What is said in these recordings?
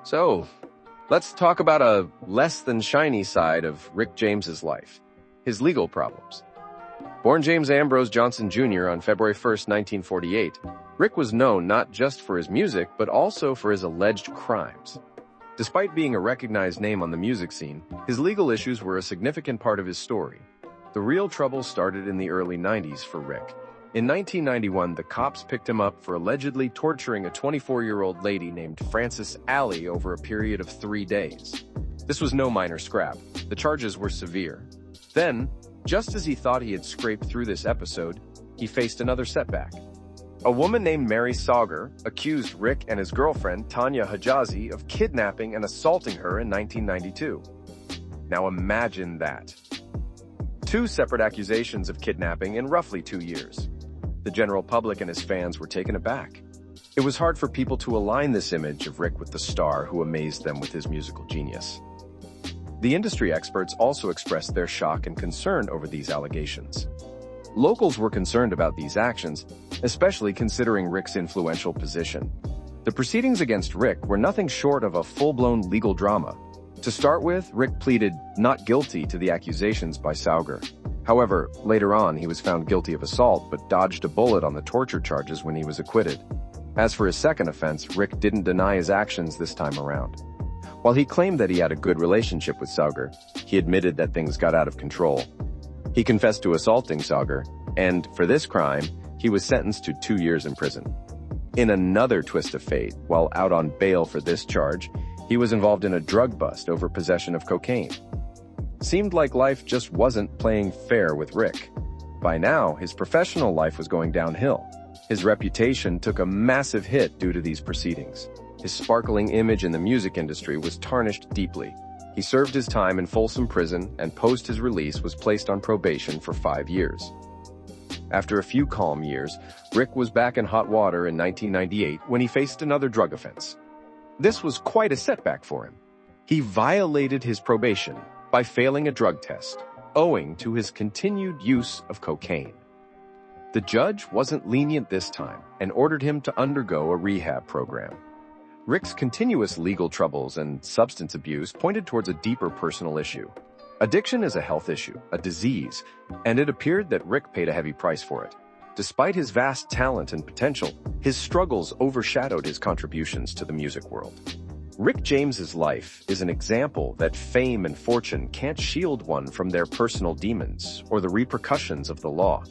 So, let's talk about a less than shiny side of Rick James's life, his legal problems. Born James Ambrose Johnson Jr. on February 1st, 1948, Rick was known not just for his music, but also for his alleged crimes. Despite being a recognized name on the music scene, his legal issues were a significant part of his story. The real trouble started in the early 90s for Rick. In 1991, the cops picked him up for allegedly torturing a 24-year-old lady named Frances Alley over a period of 3 days. This was no minor scrap. The charges were severe. Then, just as he thought he had scraped through this episode, he faced another setback. A woman named Mary Sauger accused Rick and his girlfriend, Tanya Hijazi, of kidnapping and assaulting her in 1992. Now imagine that. 2 separate accusations of kidnapping in roughly 2 years. The general public and his fans were taken aback. It was hard for people to align this image of Rick with the star who amazed them with his musical genius. The industry experts also expressed their shock and concern over these allegations. Locals were concerned about these actions, especially considering Rick's influential position. The proceedings against Rick were nothing short of a full-blown legal drama. To start with, Rick pleaded not guilty to the accusations by Sauger. However, later on, he was found guilty of assault but dodged a bullet on the torture charges when he was acquitted. As for his second offense, Rick didn't deny his actions this time around. While he claimed that he had a good relationship with Sauger, he admitted that things got out of control. He confessed to assaulting Sauger, and for this crime, he was sentenced to 2 years in prison. In another twist of fate, while out on bail for this charge, he was involved in a drug bust over possession of cocaine. Seemed like life just wasn't playing fair with Rick. By now, his professional life was going downhill. His reputation took a massive hit due to these proceedings. His sparkling image in the music industry was tarnished deeply. He served his time in Folsom Prison and post his release was placed on probation for 5 years. After a few calm years, Rick was back in hot water in 1998 when he faced another drug offense. This was quite a setback for him. He violated his probation by failing a drug test, owing to his continued use of cocaine. The judge wasn't lenient this time and ordered him to undergo a rehab program. Rick's continuous legal troubles and substance abuse pointed towards a deeper personal issue. Addiction is a health issue, a disease, and it appeared that Rick paid a heavy price for it. Despite his vast talent and potential, his struggles overshadowed his contributions to the music world. Rick James's life is an example that fame and fortune can't shield one from their personal demons or the repercussions of the law.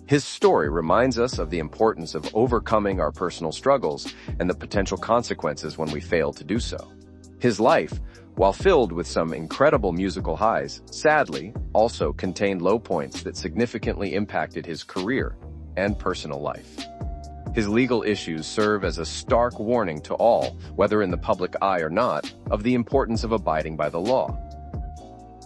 His story reminds us of the importance of overcoming our personal struggles and the potential consequences when we fail to do so. His life, while filled with some incredible musical highs, sadly also contained low points that significantly impacted his career and personal life. His legal issues serve as a stark warning to all, whether in the public eye or not, of the importance of abiding by the law.